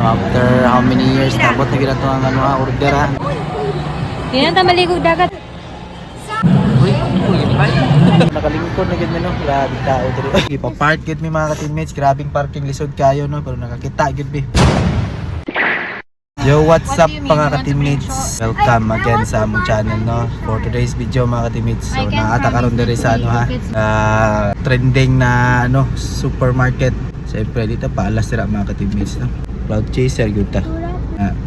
After how many years, nabot na gina ito ang order ha. Hindi na maligog dagat. Uy, nakalingkod na gid no, grabe tao diri. Ipa-park gid mi mga ka-teammates, grabing parking lisod kayo no, pero nakakita gid bi. Yo, what's up mga ka-teammates? Welcome again sa among channel no. For today's video mga ka-teammates, so naata karon diri sa trending na supermarket. Siyempre dito paalas sira mga ka-teammates no. Cloud chaser gyud ta.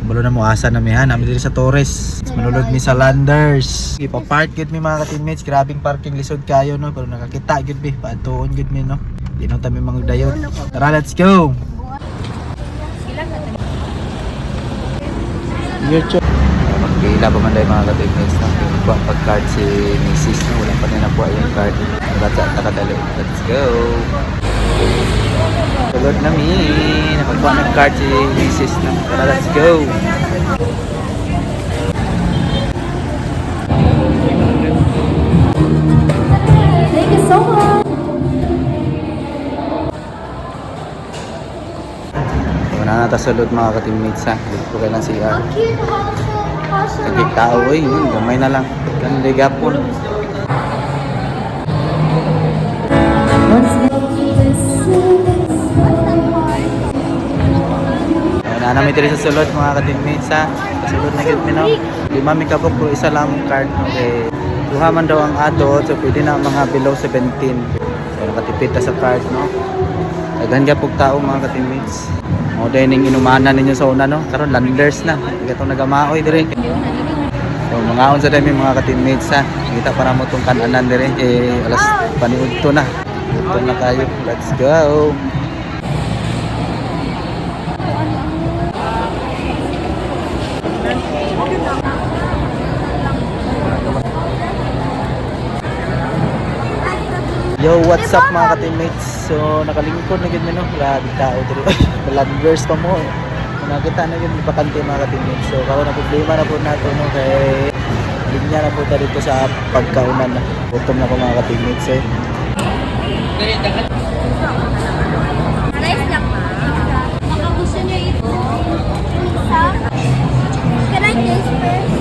Balo na mo asa na mi ha, nami diri sa Torres. Manulod mi sa Landers. Ipa-park gid mi mga ka-teammates, grabing parking lisod kayo no, pero nakakita gid bi, paatuon gid mi no. Di na ta mi mangdayon. Tara, let's go. YouTube. Magkila pa man dahil mga ka-teammates no. Kuha pag-card si Mrs. no, wala pa na nakuha yung card. Takadali. Let's go. Tulad namin, napagkuha ng card si Mrs. no. Tara, let's go. Thank you so much. Wala na tasulod mga ka-teammates ha. Dito ko kailan siya. Naging tao yun, gamay na lang. Ganun day gapon. Na namin dito sa sulod mga ka-teammates ha. Kasulod na gitmi no. Lima mi kabok pero isa lang ang card no. Okay. Duha man daw ang adult, so pwede na mga below 17. So nakatipid ta sa card no. Daghan gyud pug tao mga ka-teammates. Mo dining inumanan ninyo sa una no. Karon Landers na. Di ka nagamaoy dire. So mga on sa dami mga ka-teammates ha. Kita para mo tong kananan dire alas paniudto na. Udto na kayo. Let's go. Yo, what's up mga ka-teammates? So, nakalingkod na gid no, grabe tao diri. Landers pa mo. Nakita na gid bakante mga ka-teammates. So, karon na problema na po nato no kay linya na po ta dito sa pagkaunan na. Gutom na ko mga ka-teammates eh. Nice lang ma. Baka gusto niyo ito. Isa. Can I taste first?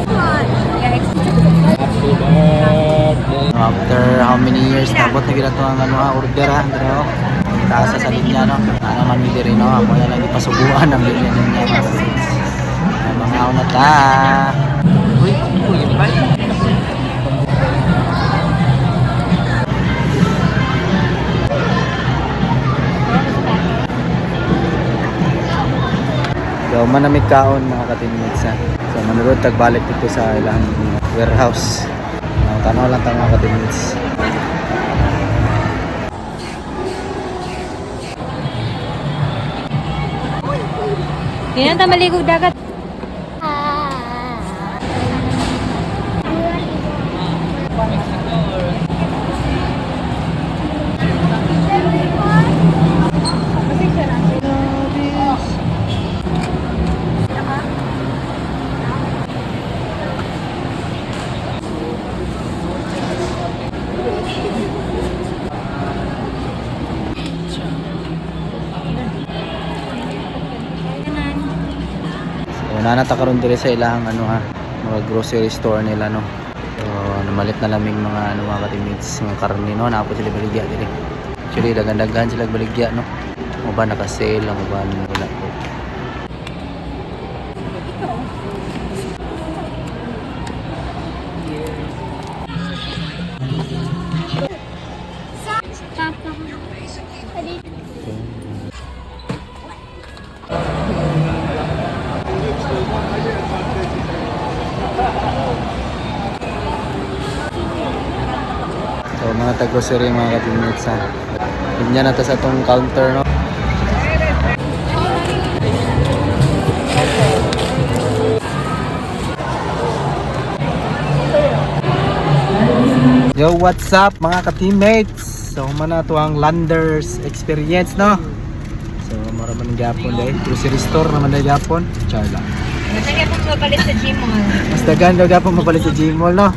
After how many years, nabot na gina ito ang order ha. Pero, taasa sa linya no. Naman mi diri no. Ako na lang ipasubuan ang linya niya mga ka-teammates. Mga una ta. Uy, so, manamig kaon mga ka-teammates ha. So, manulod tagbalik dito sa ilang warehouse. Tanaw lang tayo mga ka-teammates. Hindi na maligog dagat. Nanata karon diri sa ilang mga grocery store nila no. So namalit na laming mga mga ka-teammates ng karne no, napo sila baligya diri. Actually dagan-dagan sila baligya no. Uban naka-sale, ang uban wala po. So mga tag-grocery mga ka-teammates ha. Linya na ta sa tong counter no. Yo, what's up mga ka-teammates? So mana to ang Landers experience no. So mara man gyapon dai grocery store naman dai gyapon. Char lang. Mas nga po mapalit sa Gmall. Mas dagan daw gyapon mapalit sa Gmall no.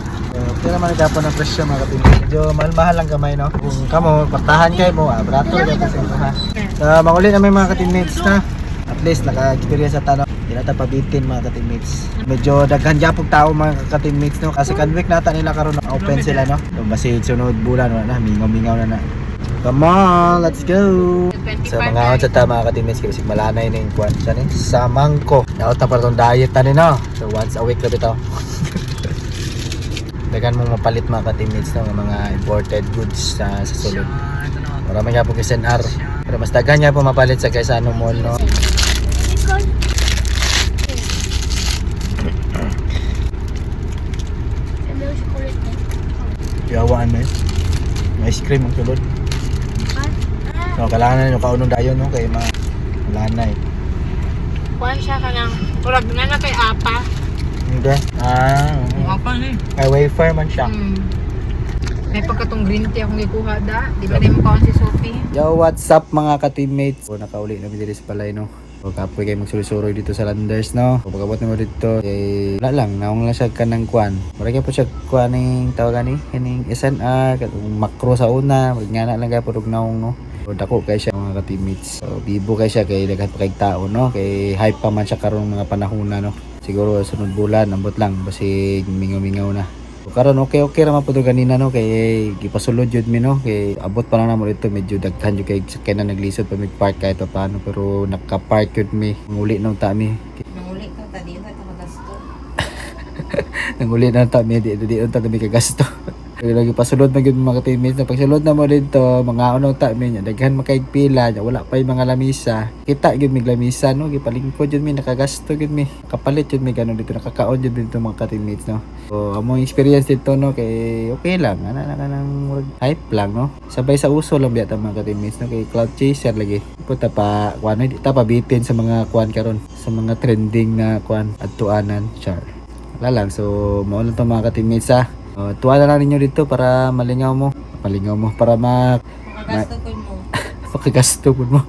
Kaya naman nagkapon ng presyo mga ka-teammates. Medyo mahal-mahal lang gamay no. Kung kamo, partahan kayo mo, brato gyapon sa ito ha. So, mauli na may mga ka-teammates na. least naka-experience sa tanong. Di nata pabitin mga ka-teammates. Medyo daghan gyapon tao mga ka-teammates no. Kasi kan week nata nila karon open sila no. So basi sunod bulan wala na mingaw-mingaw na na. Come on, let's go! So mga sa ta mga ka-teammates kasi malanay ning kwan sa ni samangko. Daot ta para tong diet tani no. So once a week ra bitaw. Dagan mong mapalit mga ka-teammates no ng mga imported goods sa sulod. Marami nga po SNR. Pero mas dagan nga po mapalit sa kaysa ano mall no. Yawaan mo may ice cream ang sulod. So kailangan na nyo kaunong dayon no kay malanay. Kuhan siya ka ng urag na kay apa. Hindi. Apa ni? May wafer man siya. May pagkatong green tea akong gikuha da. Di ba din mo kaon si Sophie? Yo, what's up mga ka-teammates? So, nakauli na dito sa palay no. So, kapoy kayo magsuloy-suroy dito sa Landers no. So, pagkabot mo dito, wala lang, naong lang siya ka ng kwan. Marami po siya kwan ng tawagan ni, kining SNR, katong makro sa una, magngana lang kayo purog naong no. So, dako kay siya mga ka-teammates. So, bibo kay siya kay daghan pa kay tao no. Kay hype pa man siya karon mga panahon na no. Siguro sunod bulan, ambot lang, basig mingaw-mingaw na. So, karon okay ra man pud ganina no kay gipasulod jud mi no kay abot pa lang namo dito medyo daghan jud kay sakay na naglisod pa mi park kahit pa paano pero naka-park jud mi nguli nang ta mi Nanguli ka ta di na ta magasto. nanguli nang ta mi di ta mi kagasto. Pero lagi pasulod na gyud mga teammates na pagsulod na mo dito mga unong ta mi nya daghan makaig pila nya wala pa yung mga lamisa kita gyud mi lamisa no gipalingkod jud mi nakagasto gyud mi kapalit jud mi ganon dito nakakaon jud dito mga teammates no. So among experience dito no kay okay lang ana nang hype lang no sabay sa uso lang biya ta mga teammates no kay cloud chaser lagi puta pa kuan di ta pa bitin sa mga kuan karon sa mga trending na kuan adtuanan char wala lang so mao lang to mga teammates ha. Tuwa na lang ninyo dito para malingaw mo para Magasto ko mo. makagasto po mo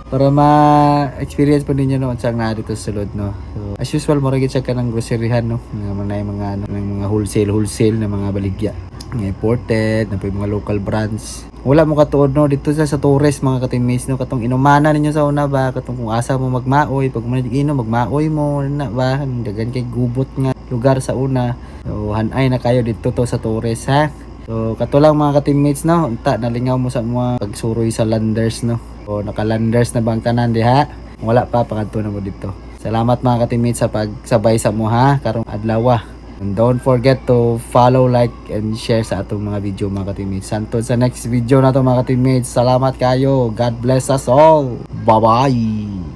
para ma-experience po ninyo no unsang na dito sa sulod no. So, as usual mo siya ka ng groceryhan no mga wholesale na mga baligya mga imported na po yung mga local brands wala mo katuod no dito sa Torres mga ka-teammates no katong inumana ninyo sa una ba katong kung asa mo magmaoy pag maniginom magmaoy mo na ba dagan kay gubot nga lugar sa una so hanay na kayo dito to sa Torres ha. So kato lang mga ka-teammates no unta nalingaw mo sa mga pagsuroy sa Landers no o naka-Landers na bang tanan diha wala pa pangadto na mo dito. Salamat mga ka-teammates sa pagsabay sa mo ha karong adlaw. And don't forget to follow, like, and share sa atong mga video mga ka-teammates. Santod sa next video na to mga ka-teammates. Salamat kayo. God bless us all. Bye-bye.